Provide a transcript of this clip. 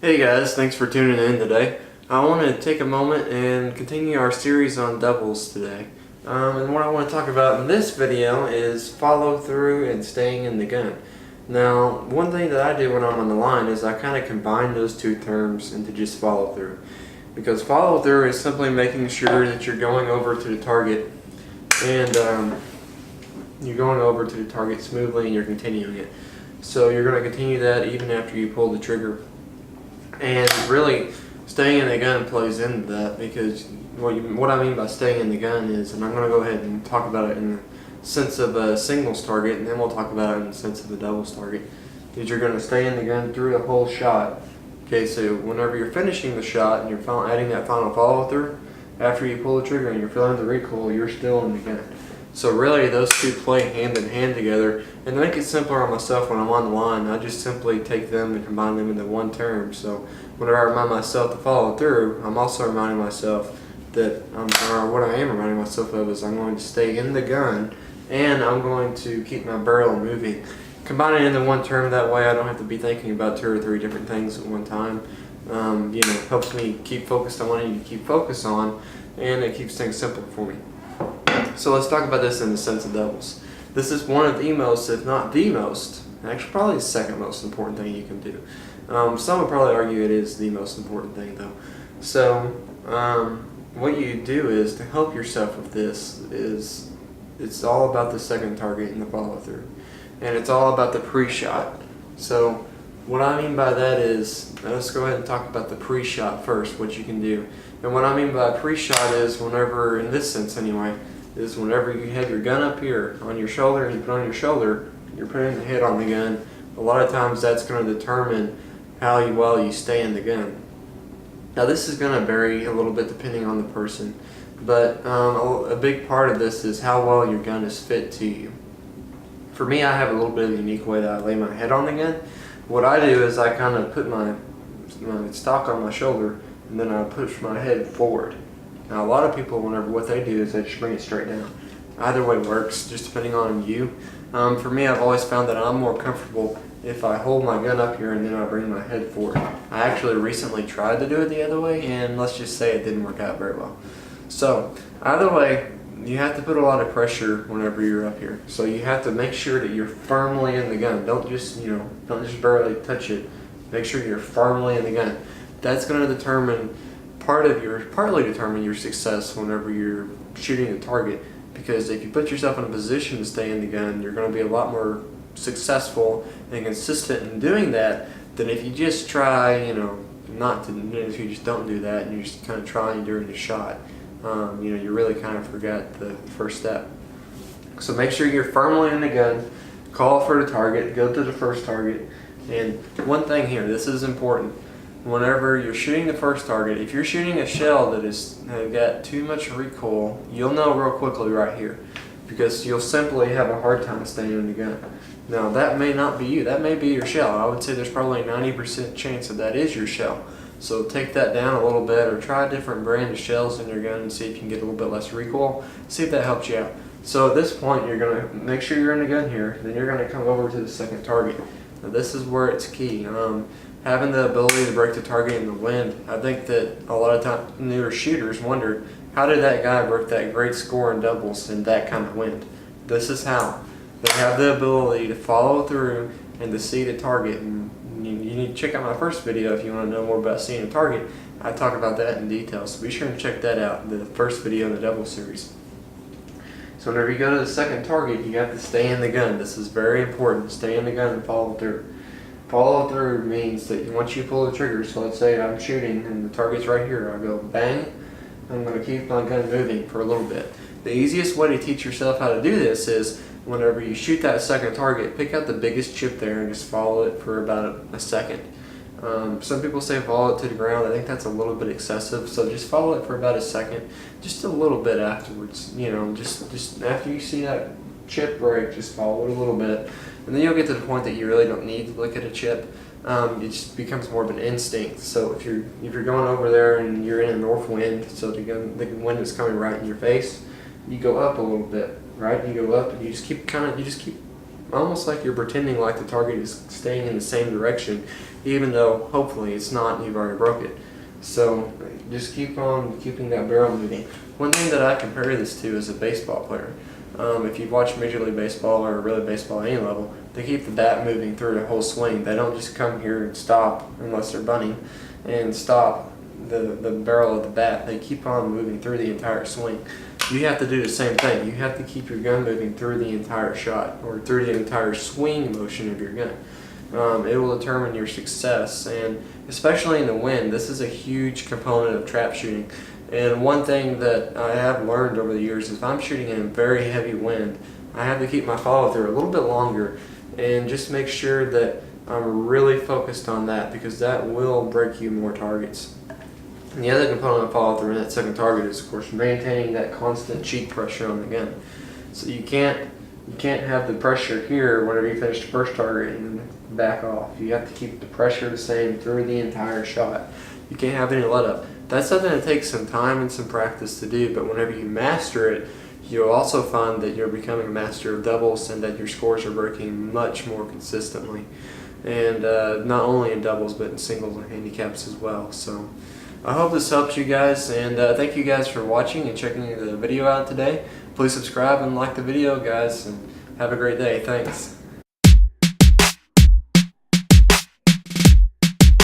Hey guys, thanks for tuning in today. I want to take a moment and continue our series on doubles today. And what I want to talk about in this video is follow through and staying in the gun. Now, one thing that I do when I'm on the line is I kind of combine those two terms into just follow through. Because follow through is simply making sure that you're going over to the target and you're going over to the target smoothly and you're continuing it. So you're going to continue that even after you pull the trigger. And really, staying in the gun plays into that, because what I mean by staying in the gun is, and I'm going to go ahead and talk about it in the sense of a singles target, and then we'll talk about it in the sense of a doubles target, is you're going to stay in the gun through the whole shot. Okay, so whenever you're finishing the shot and you're adding that final follow through, after you pull the trigger and you're feeling the recoil, you're still in the gun. So really, those two play hand in hand together. And to make it simpler on myself when I'm on the line, I just simply take them and combine them into one term. So whenever I remind myself to follow through, I'm also reminding myself that, or what I am reminding myself of is I'm going to stay in the gun and I'm going to keep my barrel moving. Combining it into one term, that way I don't have to be thinking about 2 or 3 different things at one time. Helps me keep focused on what I need to keep focused on, and it keeps things simple for me. So let's talk about this in the sense of doubles. This is one of the most, if not the most, actually probably the second most important thing you can do. Some would probably argue it is the most important thing though. So what you do is, to help yourself with this, is it's all about the second target and the follow through. And it's all about the pre-shot. So what I mean by that is, let's go ahead and talk about the pre-shot first, what you can do. And what I mean by pre-shot is whenever, in this sense anyway, is whenever you have your gun up here on your shoulder and you put it on your shoulder, you're putting the head on the gun. A lot of times that's going to determine how well you stay in the gun. Now this is going to vary a little bit depending on the person, but a big part of this is how well your gun is fit to you. For me, I have a little bit of a unique way that I lay my head on the gun. What I do is I kind of put my stock on my shoulder and then I push my head forward. Now a lot of people, what they do is they just bring it straight down. Either way works, just depending on you. For me, I've always found that I'm more comfortable if I hold my gun up here and then I bring my head forward. I actually recently tried to do it the other way, and let's just say it didn't work out very well. So either way, you have to put a lot of pressure whenever you're up here. So you have to make sure that you're firmly in the gun. Don't just barely touch it. Make sure you're firmly in the gun. That's going to partly determine your success whenever you're shooting a target. Because if you put yourself in a position to stay in the gun, you're going to be a lot more successful and consistent in doing that than if you just try, if you just don't do that and you're just kind of trying during the shot. You really kind of forgot the first step. So make sure you're firmly in the gun, call for the target, go to the first target. And one thing here, this is important. Whenever you're shooting the first target, if you're shooting a shell that has got too much recoil, you'll know real quickly right here, because you'll simply have a hard time staying in the gun. Now that may not be you, that may be your shell. I would say there's probably a 90% chance that is your shell. So take that down a little bit, or try a different brand of shells in your gun and see if you can get a little bit less recoil. See if that helps you out. So at this point, you're going to make sure you're in the gun here, then you're going to come over to the second target. Now this is where it's key. Having the ability to break the target in the wind. I think that a lot of times newer shooters wonder, how did that guy break that great score in doubles in that kind of wind? This is how. They have the ability to follow through and to see the target. And you need to check out my first video if you want to know more about seeing a target. I talk about that in detail, so be sure to check that out, the first video in the double series. So whenever you go to the second target, you have to stay in the gun. This is very important. Stay in the gun and follow through. Follow through means that once you pull the trigger, so let's say I'm shooting and the target's right here, I go bang, I'm going to keep my gun moving for a little bit. The easiest way to teach yourself how to do this is whenever you shoot that second target, pick out the biggest chip there and just follow it for about a second. Some people say follow it to the ground. I think that's a little bit excessive, so just follow it for about a second, just a little bit afterwards. Just after you see that chip break, just follow it a little bit. And then you'll get to the point that you really don't need to look at a chip. It just becomes more of an instinct. So if you're going over there and you're in a north wind, so the wind is coming right in your face, you go up a little bit, right? You go up and you just keep almost like you're pretending like the target is staying in the same direction, even though hopefully it's not and you've already broke it. So just keep on keeping that barrel moving. One thing that I compare this to is a baseball player. If you've watched Major League Baseball or really baseball at any level, they keep the bat moving through the whole swing. They don't just come here and stop, unless they're bunting, and stop the barrel of the bat. They keep on moving through the entire swing. You have to do the same thing. You have to keep your gun moving through the entire shot, or through the entire swing motion of your gun. It will determine your success, and especially in the wind, this is a huge component of trap shooting. And one thing that I have learned over the years is if I'm shooting in a very heavy wind, I have to keep my follow through a little bit longer and just make sure that I'm really focused on that, because that will break you more targets. And the other component of follow through in that second target is, of course, maintaining that constant cheek pressure on the gun. So you can't have the pressure here whenever you finish the first target and then back off. You have to keep the pressure the same through the entire shot. You can't have any let up. That's something that takes some time and some practice to do, but whenever you master it, you'll also find that you're becoming a master of doubles and that your scores are breaking much more consistently. And not only in doubles, but in singles and handicaps as well. So I hope this helps you guys, and thank you guys for watching and checking the video out today. Please subscribe and like the video, guys, and have a great day. Thanks.